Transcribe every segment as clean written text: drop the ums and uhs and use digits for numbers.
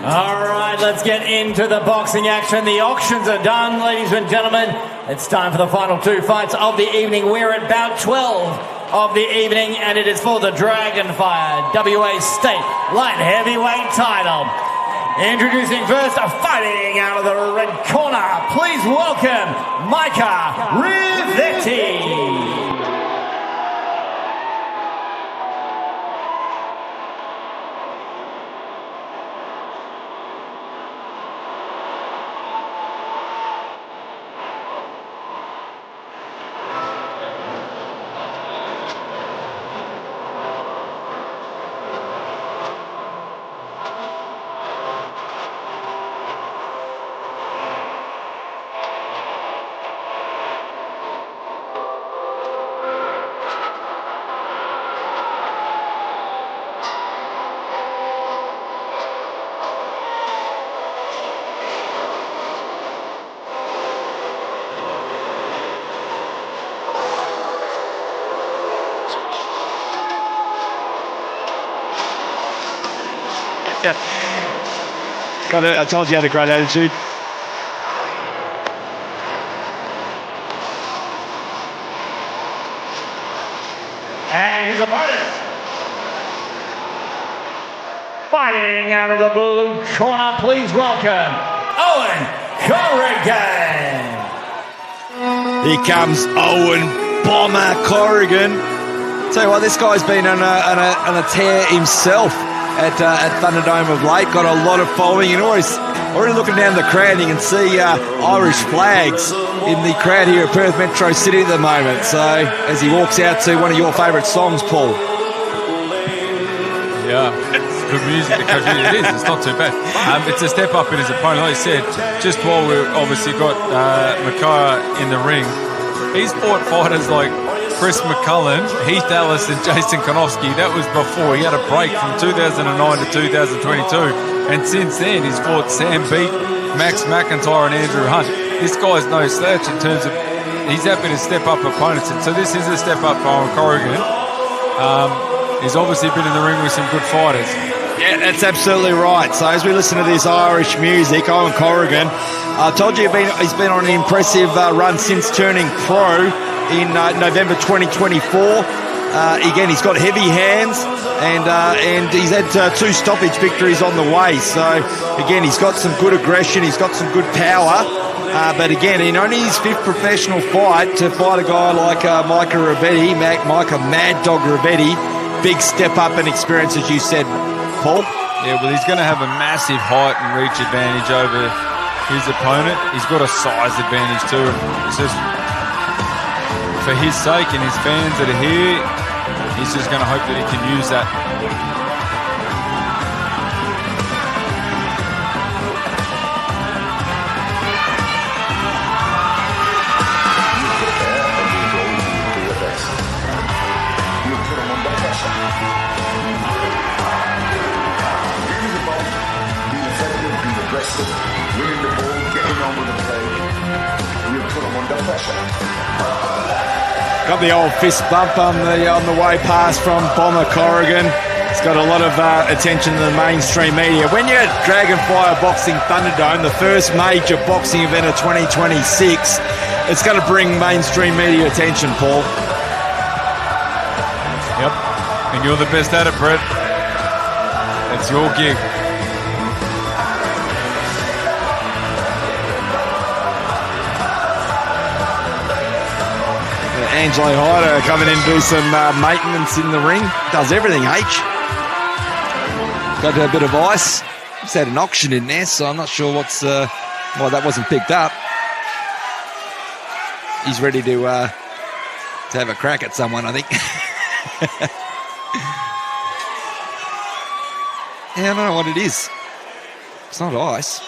All right, let's get into the boxing action. The auctions are done, ladies and gentlemen. It's time for the final two fights of the evening. We're at bout 12 of the evening, and it is for the Dragonfire WA State Light Heavyweight title. Introducing first, fighting out of the red corner, please welcome Micah Rivetti. Yeah. I told you had a great attitude. And his opponent, fighting out of the blue corner, please welcome Owen Corrigan. Here comes Owen Bomber Corrigan. Tell you what, this guy's been on a tear himself at Thunderdome of late. Got a lot of following, and already looking down the crowd, you can see Irish flags in the crowd here at Perth Metro City at the moment. So as he walks out to one of your favourite songs, Paul. Yeah, it's good music. It is. It's not too bad. It's a step up in his opponent. Like I said, just while we've obviously got Micah in the ring, he's fought fighters like Chris McCullen, Heath Ellis and Jason Konofsky. That was before. He had a break from 2009 to 2022. And since then, he's fought Sam Beat, Max McIntyre and Andrew Hunt. This guy's no slouch in terms of he's happy to step up opponents. And so this is a step up for Owen Corrigan. He's obviously been in the ring with some good fighters. Yeah, that's absolutely right. So as we listen to this Irish music, Owen Corrigan, I told you he's been on an impressive run since turning pro in November 2024. Again, he's got heavy hands, and he's had 2 stoppage victories on the way. So again, he's got some good aggression, he's got some good power. But again, in only his 5th professional fight, to fight a guy like Micah Rivetti, Micah Mad Dog Rivetti, big step up in experience, as you said, Paul. Yeah, well, he's going to have a massive height and reach advantage over his opponent. He's got a size advantage too. It's just for his sake and his fans that are here, he's just going to hope that he can use that. Winning the ball, getting on with the play. You put them under pressure. Got the old fist bump on the way past from Bomber Corrigan. It's got a lot of attention to the mainstream media. When you're at Dragonfire Boxing Thunderdome, the first major boxing event of 2026, it's going to bring mainstream media attention, Paul. Yep, and you're the best at it, Brett. That's your gig. Angelo Hyder coming in to do some maintenance in the ring. Does everything, H. Got a bit of ice. Just had an auction in there, so I'm not sure why that wasn't picked up. He's ready to have a crack at someone, I think. Yeah, I don't know what it is. It's not ice.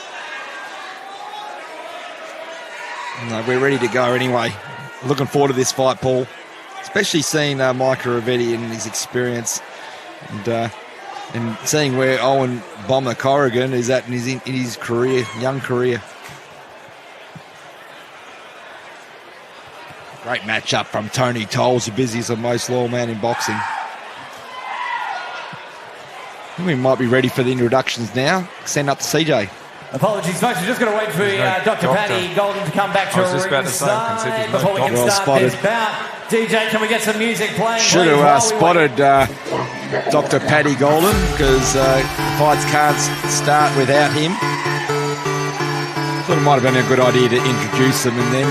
No, we're ready to go anyway. Looking forward to this fight, Paul. Especially seeing Micah Rivetti and his experience, and seeing where Owen Bomber Corrigan is at in his career, young career. Great matchup from Tony Tolles, who busy as the most loyal man in boxing. We might be ready for the introductions now. Send up to CJ. Apologies, folks. We're just going to wait for Dr. Patty Golden to come back to ringside before we can start this bout. DJ, can we get some music playing? Should have spotted Dr. Paddy Golden, because fights can't start without him. Thought it might have been a good idea to introduce him and then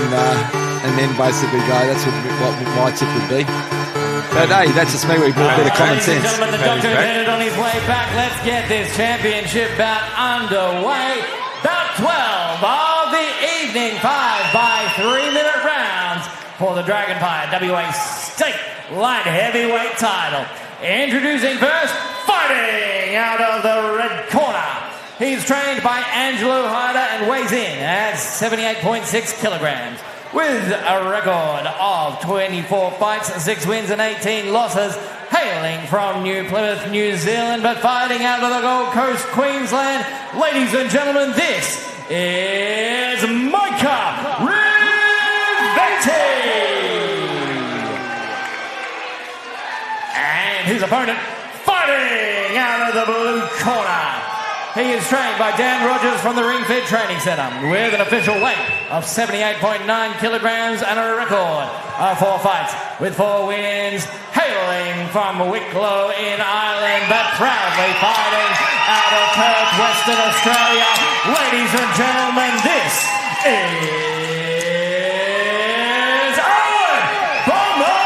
basically go. That's what my tip would be. But hey, that's just me. We've got a bit of common sense. Ladies and gentlemen, the doctor is headed on his way back. Let's get this championship bout underway. Bout 12 of the evening, 5 by 3-minute rounds for the Dragon Pie WA State Light Heavyweight title. Introducing first, fighting out of the red corner. He's trained by Angelo Hyder and weighs in at 78.6 kilograms. With a record of 24 fights, 6 wins and 18 losses, hailing from New Plymouth, New Zealand, but fighting out of the Gold Coast, Queensland. Ladies and gentlemen, this is Micah Rivetti! And his opponent, fighting out of the blue corner. He is trained by Dan Rogers from the Ring Fit Training Centre with an official weight of 78.9 kilograms and a record of 4 fights with 4 wins, hailing from Wicklow in Ireland, but proudly fighting out of Perth, Western Australia. Ladies and gentlemen, this is Owen Corrigan!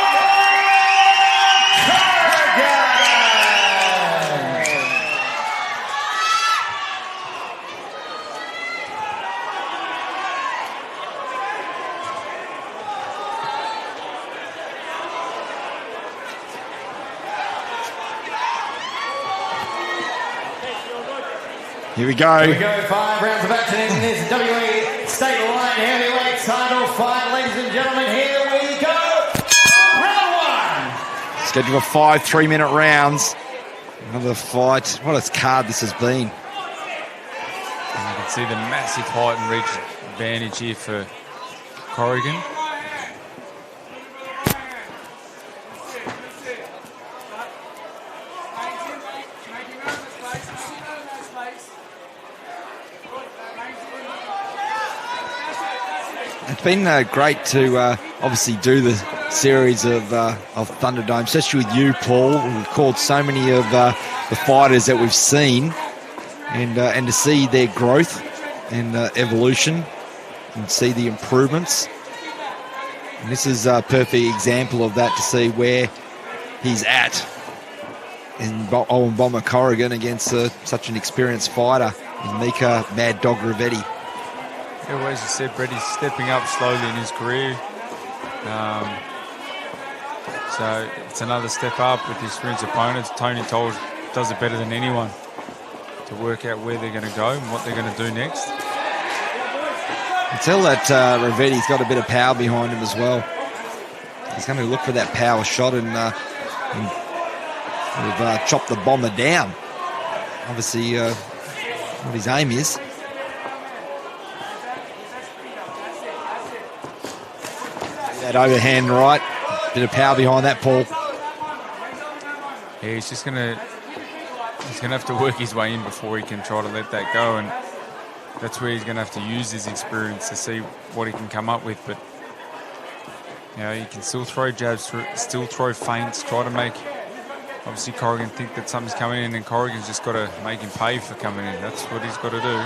Here we go. Here we go, 5 rounds of action in this WA State Light Heavyweight title fight. Ladies and gentlemen, here we go. Round 1. Schedule of 5 3-minute rounds. Another fight. What a card this has been. And you can see the massive height and reach advantage here for Corrigan. It's been great to obviously do the series of Thunderdome, especially with you, Paul. We've called so many of the fighters that we've seen, and to see their growth and evolution, and see the improvements. And this is a perfect example of that, to see where he's at in Owen Bomber Corrigan against such an experienced fighter in Micah Mad Dog Rivetti. Yeah, well, as you said, Brett, he's stepping up slowly in his career. So it's another step up with the experienced opponents. Tony Toll does it better than anyone to work out where they're going to go and what they're going to do next. You tell that Rivetti's got a bit of power behind him as well. He's going to look for that power shot and chop the Bomber down. Obviously, what his aim is. That overhand right, bit of power behind that, Paul. Yeah, he's gonna have to work his way in before he can try to let that go, and that's where he's gonna have to use his experience to see what he can come up with. But you know, he can still throw jabs, still throw feints, try to make obviously Corrigan think that something's coming in, and Corrigan's just got to make him pay for coming in. That's what he's got to do.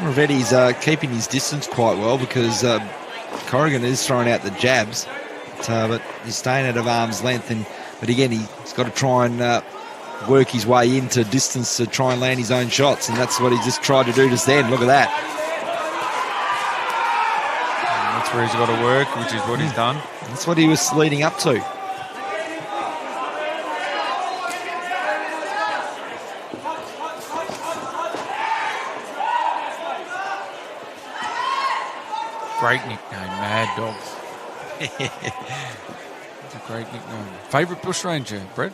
Rivetti's keeping his distance quite well, because Corrigan is throwing out the jabs, but he's staying out of arm's length. But again, he's got to try and work his way into distance to try and land his own shots, and that's what he just tried to do just then. Look at that. And that's where he's got to work, which is what he's done. That's what he was leading up to. Great nickname, Mad Dog. It's a great nickname. Favourite bushranger, Brett?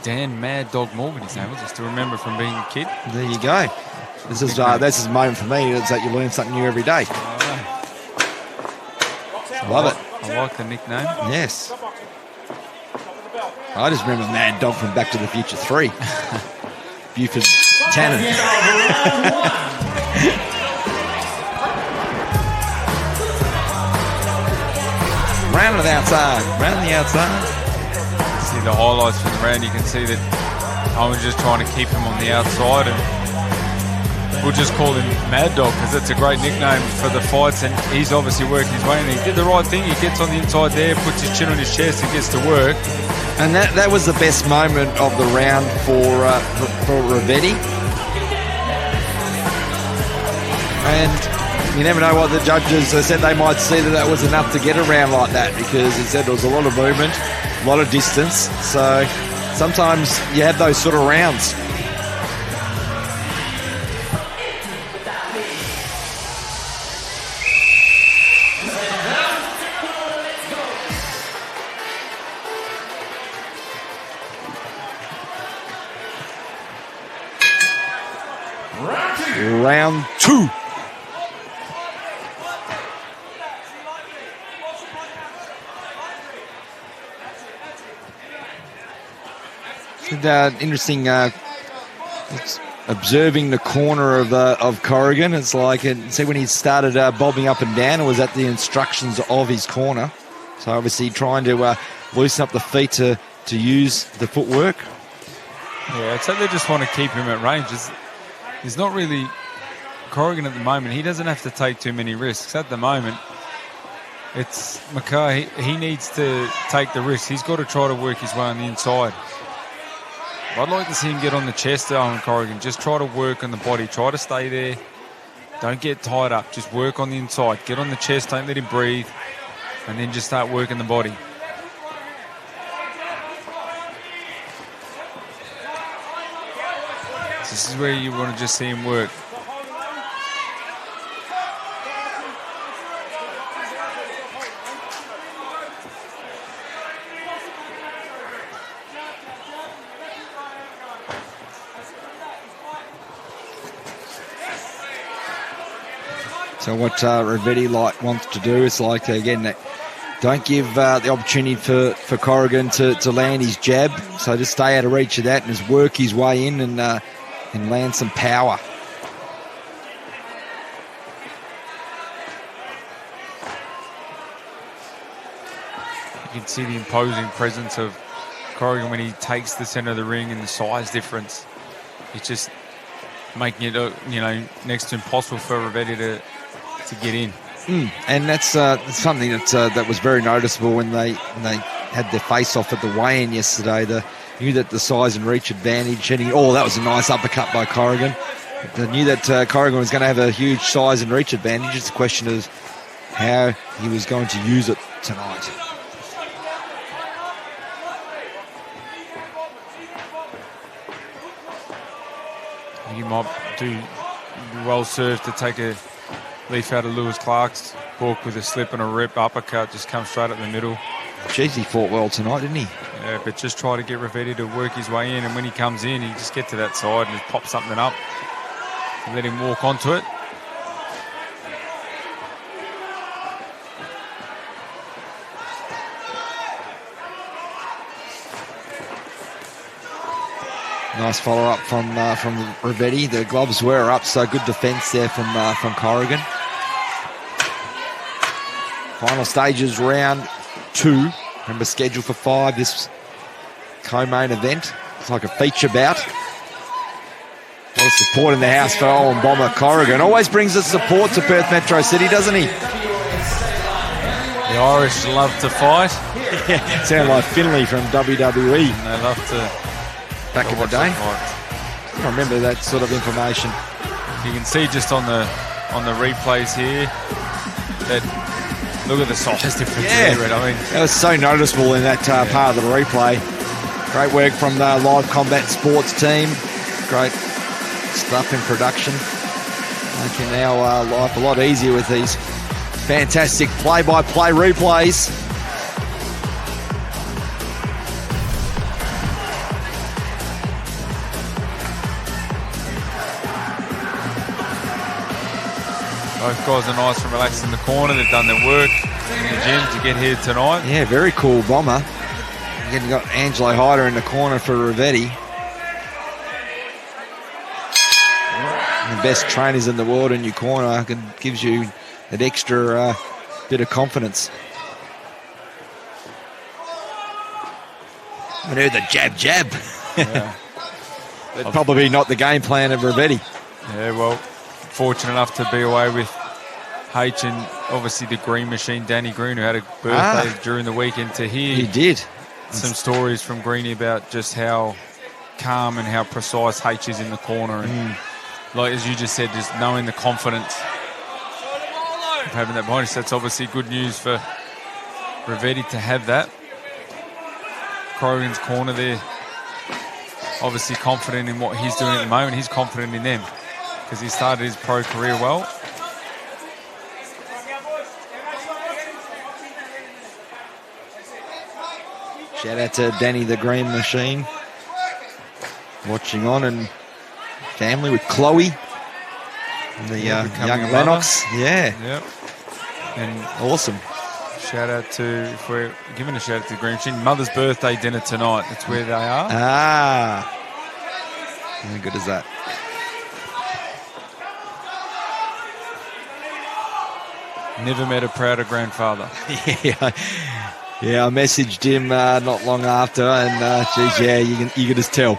Dan Mad Dog Morgan, his name was. I still remember from being a kid. There you go. This is a moment for me. It's that you learn something new every day. Love it. I like the nickname. Yes. I just remember Mad Dog from Back to the Future 3. Buford Tannen. Round the outside. Round the outside. See the highlights from the round. You can see that I was just trying to keep him on the outside, and we'll just call him Mad Dog because it's a great nickname for the fights, and he's obviously working his way, and he did the right thing. He gets on the inside there, puts his chin on his chest and gets to work. And that was the best moment of the round for Rivetti. And you never know what the judges said. They might see that was enough to get around like that, because he said there was a lot of movement, a lot of distance. So sometimes you have those sort of rounds. Round 2. Interesting. Observing the corner of Corrigan. It's like, see when he started bobbing up and down, it was at the instructions of his corner. So obviously trying to loosen up the feet to use the footwork. Yeah, so they just want to keep him at range. He's not really Corrigan at the moment. He doesn't have to take too many risks at the moment. It's Micah. He needs to take the risk. He's got to try to work his way on the inside. I'd like to see him get on the chest, Owen Corrigan. Just try to work on the body. Try to stay there. Don't get tied up. Just work on the inside. Get on the chest. Don't let him breathe. And then just start working the body. This is where you want to just see him work. So what Rivetti wants to do is again, don't give the opportunity for Corrigan to land his jab. So just stay out of reach of that and just work his way in and land some power. You can see the imposing presence of Corrigan when he takes the centre of the ring, and the size difference. It's just making it, next to impossible for Rivetti to get in. And that's something that was very noticeable when they had their face-off at the weigh-in yesterday. They knew that the size and reach advantage. And that was a nice uppercut by Corrigan. They knew that Corrigan was going to have a huge size and reach advantage. It's a question of how he was going to use it tonight. He might do well served to take a leaf out of Lewis Clark's book with a slip and a rip uppercut, just come straight up the middle. Jeez, he fought well tonight, didn't he? Yeah, but just try to get Rivetti to work his way in, and when he comes in, he just get to that side and just pop something up and let him walk onto it. Nice follow-up from Rivetti. The gloves were up, so good defence there from Corrigan. Final stages, round 2. Remember, scheduled for 5, this co-main event. It's like a feature bout. A lot of support in the house for Owen Bomber Corrigan. Always brings the support to Perth Metro City, doesn't he? The Irish love to fight. Yeah, sound like Finlay from WWE. And they love to... Back in the day. I remember that sort of information. You can see just on the replays here that look at the size difference there. I mean, that was so noticeable in that part of the replay. Great work from the Live Combat Sports team. Great stuff in production. Making our life a lot easier with these fantastic play-by-play replays. Both guys are nice and relaxed in the corner. They've done their work in the gym to get here tonight. Yeah, very cool bomber. Again, you got Angelo Hyder in the corner for Rivetti. The best trainers in the world in your corner gives you that extra bit of confidence. I heard the jab. Yeah. But probably not the game plan of Rivetti. Yeah, well, fortunate enough to be away with H and obviously the Green Machine, Danny Green, who had a birthday during the weekend, to hear He did. some stories from Greenie about just how calm and how precise H is in the corner. And like as you just said, just knowing the confidence of having that behind us, that's obviously good news for Rivetti to have that. Corrigan's corner there, obviously confident in what he's doing at the moment. He's confident in them because he started his pro career well. Shout out to Danny the Green Machine watching on, and family with Chloe and the young becoming a Lennox. Yeah, Yep. And awesome. shout out to, if we're giving a shout out to the Green Machine, Mother's birthday dinner tonight. That's where they are. How good is that? Never met a prouder grandfather. Yeah, I messaged him not long after, and geez, yeah, you can just tell.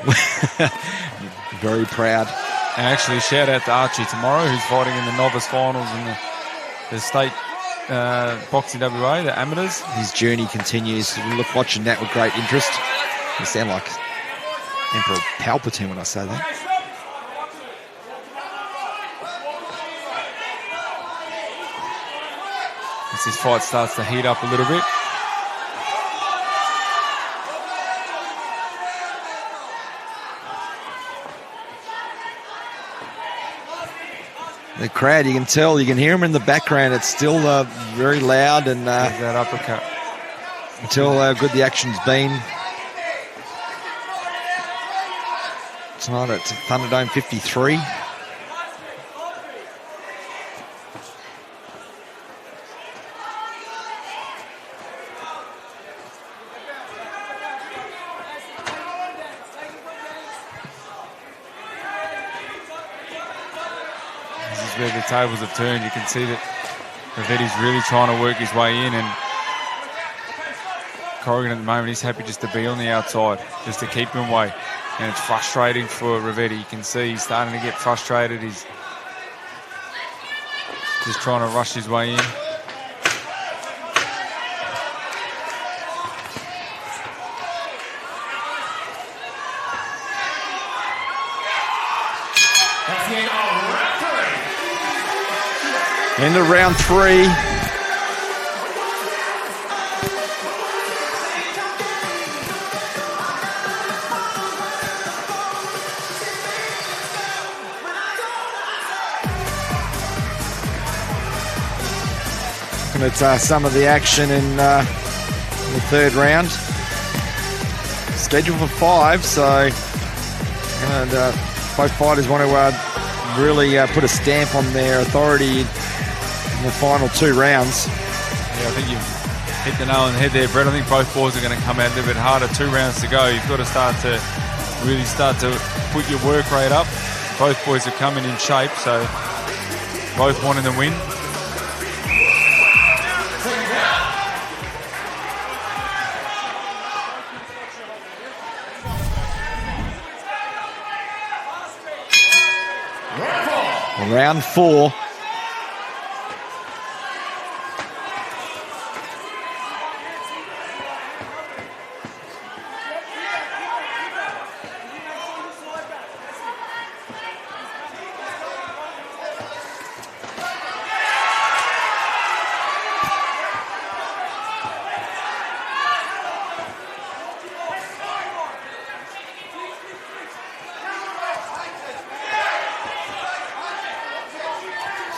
Very proud. And actually, shout out to Archie tomorrow, who's fighting in the novice finals in the state boxing WA, the amateurs. His journey continues. We look watching that with great interest. You sound like Emperor Palpatine when I say that. As this fight starts to heat up a little bit. The crowd, you can hear them in the background. It's still very loud, and There's that uppercut. until how good the action's been. Tonight at Thunderdome 53. Where the tables have turned, you can see that Rivetti's really trying to work his way in, and Corrigan at the moment, he's happy just to be on the outside, just to keep him away. And it's frustrating for Rivetti. You can see he's starting to get frustrated. He's just trying to rush his way in. Into round 3. Looking at some of the action in the third round. Scheduled for 5, so both fighters want to really put a stamp on their authority in the final 2 rounds. Yeah, I think you've hit the nail on the head there, Brett. I think both boys are going to come out a little bit harder. 2 rounds to go. You've got to really start to put your work rate up. Both boys are coming in shape, so both wanting to win. Round 4.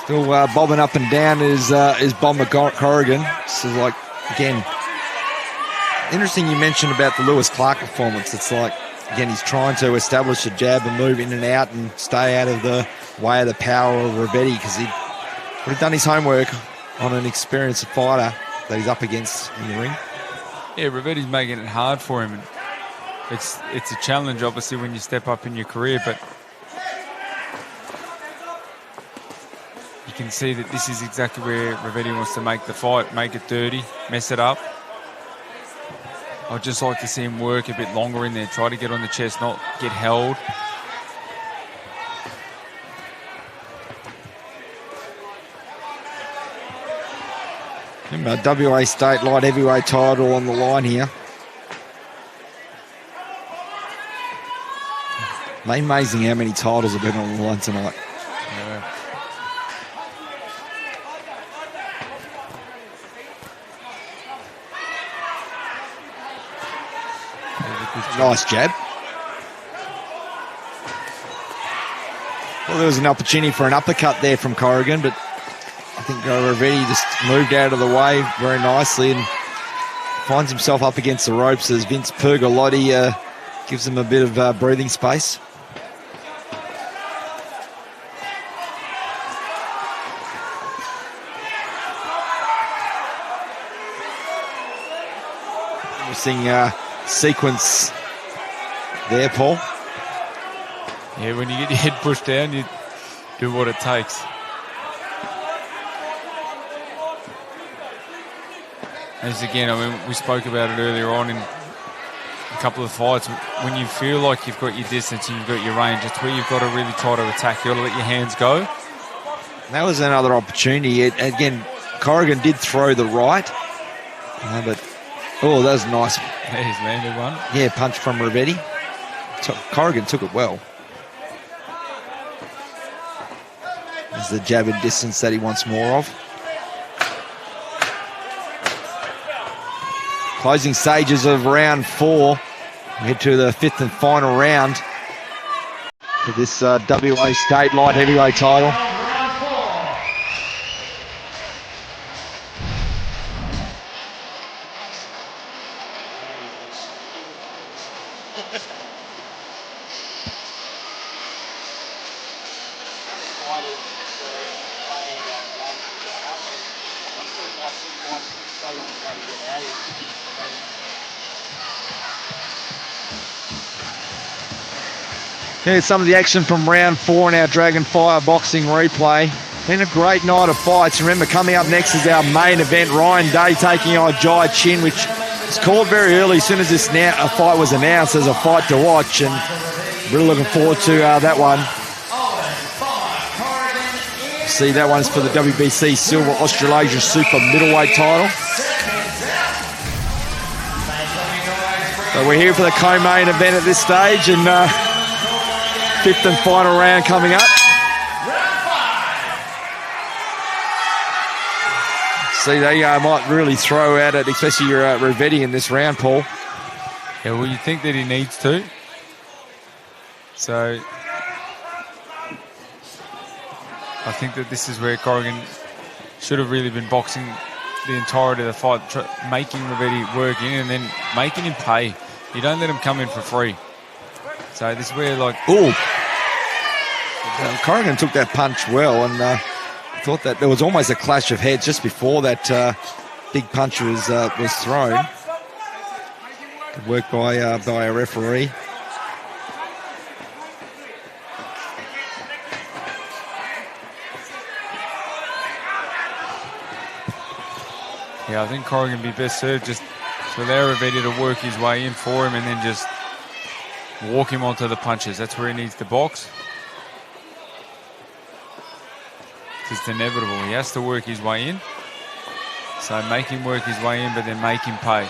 Still bobbing up and down is Bomber Corrigan. So, like, again, interesting you mentioned about the Lewis Clark performance. It's like, again, he's trying to establish a jab and move in and out and stay out of the way of the power of Rivetti, because Would have done his homework on an experienced fighter that he's up against in the ring. Yeah, Rivetti's making it hard for him. And it's a challenge, obviously, when you step up in your career, but you can see that this is exactly where Rivetti wants to make the fight, make it dirty, mess it up. I'd just like to see him work a bit longer in there, try to get on the chest, not get held. WA State light heavyweight title on the line here. Amazing how many titles have been on the line tonight. Yeah. Nice jab. Well, there was an opportunity for an uppercut there from Corrigan, but I think Rivetti just moved out of the way very nicely and finds himself up against the ropes as Vince Pergolotti gives him a bit of breathing space. Interesting sequence there, Paul. Yeah, when you get your head pushed down, you do what it takes. As again, I mean, we spoke about it earlier on in a couple of fights. When you feel like you've got your distance and you've got your range, it's where you've got to really try to attack. You've got to let your hands go. That was another opportunity. Again, Corrigan did throw the right, but oh, that was nice. Yeah, he's landed one. Yeah, punch from Rivetti. Corrigan took it well. There's the jab and distance that he wants more of. Closing stages of round 4. We head to the 5th and final round for this WA State light heavyweight title. Here's some of the action from round 4 in our Dragon Fire boxing replay. Been a great night of fights. Remember, coming up next is our main event, Ryan Day taking on Jai Chin, which was called very early as soon as this fight was announced as a fight to watch, and really looking forward to that one. See, that one's for the WBC Silver Australasia Super Middleweight title. So we're here for the co-main event at this stage, and 5th and final round coming up. See, they might really throw at it, especially your Rivetti in this round, Paul. Yeah, well, you think that he needs to. So I think that this is where Corrigan should have really been boxing the entirety of the fight, making Rivetti work in and then making him pay. You don't let him come in for free. So this is where, like... Ooh. Corrigan took that punch well, and thought that there was almost a clash of heads just before that big punch was thrown. Good work by a referee. Yeah, I think Corrigan would be best served just to allow Rivetti to work his way in for him and then just walk him onto the punches. That's where he needs to box. It's inevitable. He has to work his way in. So make him work his way in, but then make him pay.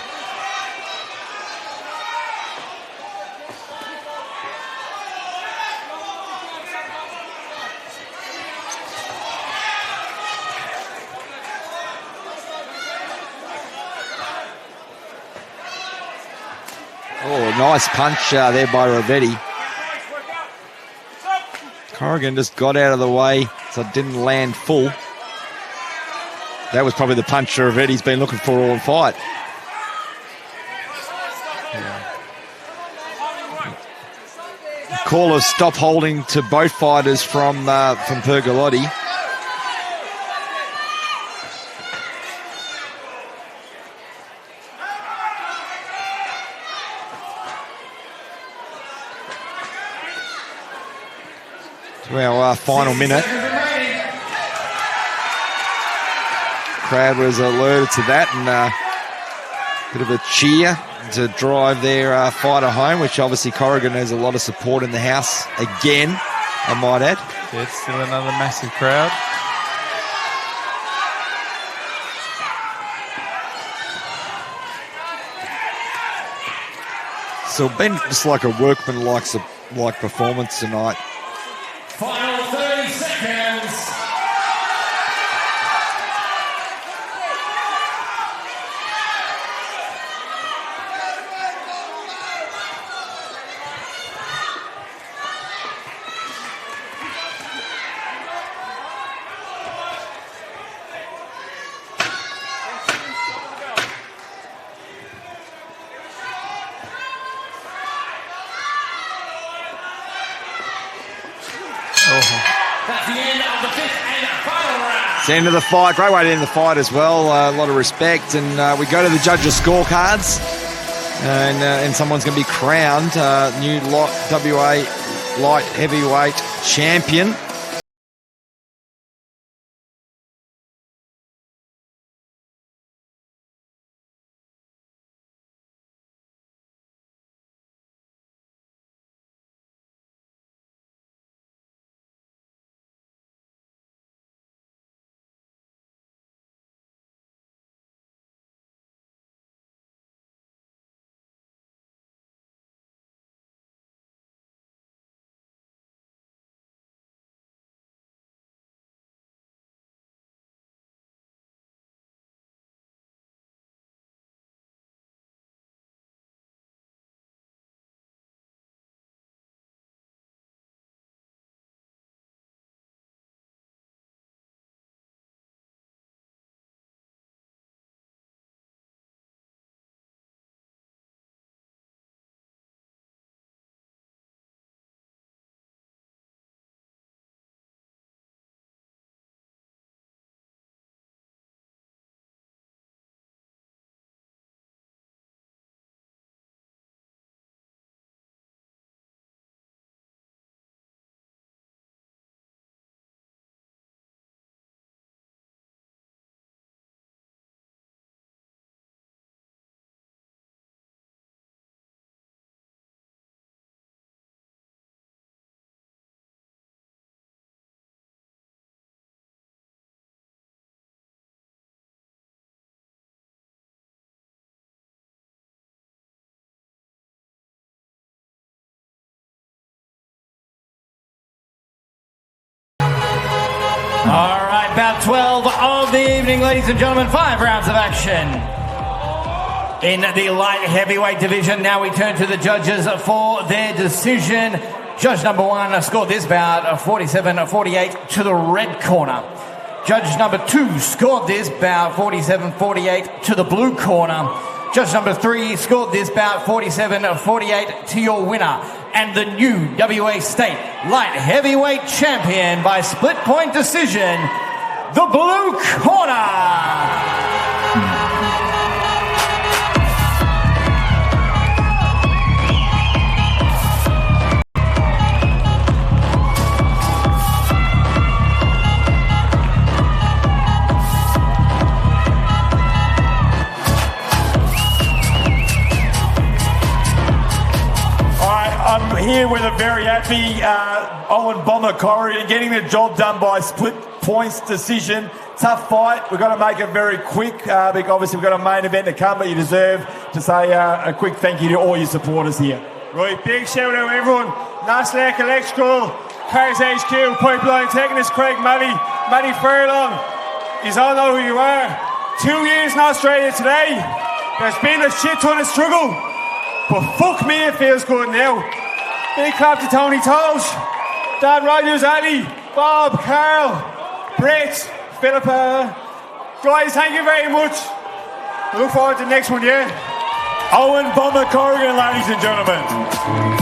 Oh, nice punch there by Rivetti. Corrigan just got out of the way, so it didn't land full. That was probably the punch Rivetti's been looking for all fight. Yeah. Call of stop holding to both fighters from Pergolotti. to our final minute. Crowd was alerted to that, and bit of a cheer to drive their fighter home, which obviously Corrigan has a lot of support in the house again, I might add. Yeah, it's still another massive crowd. So been just like a workman-like performance tonight. Final 30 seconds. That's the end of the fifth and final round. It's the end of the fight. Great way to end the fight as well. A lot of respect. And we go to the judges' scorecards. And someone's going to be crowned new WA light heavyweight champion. All right, about 12 of the evening, ladies and gentlemen. 5 rounds of action in the light heavyweight division. Now we turn to the judges for their decision. Judge number 1 scored this bout 47-48 to the red corner. Judge number 2 scored this bout 47-48 to the blue corner. Judge number 3 scored this bout 47-48 to your winner, and the new WA State Light Heavyweight Champion by split point decision, the blue corner. I'm here with a very happy Owen Corrigan getting the job done by split points decision. Tough fight. We've got to make it very quick because obviously we've got a main event to come, but you deserve to say a quick thank you to all your supporters here. Right, big shout out to everyone. Naslake Electrical, Cars HQ, Pipeline Technics, Craig Matty Furlong. You all know who you are. 2 years in Australia today. There's been a shit ton of struggle. But fuck me, it feels good now. Big clap to Tony Tosh, Dan Rogers, Ali, Bob, Carl, Brett, Philippa. Guys, thank you very much. I look forward to the next one, yeah? Owen Corrigan, ladies and gentlemen.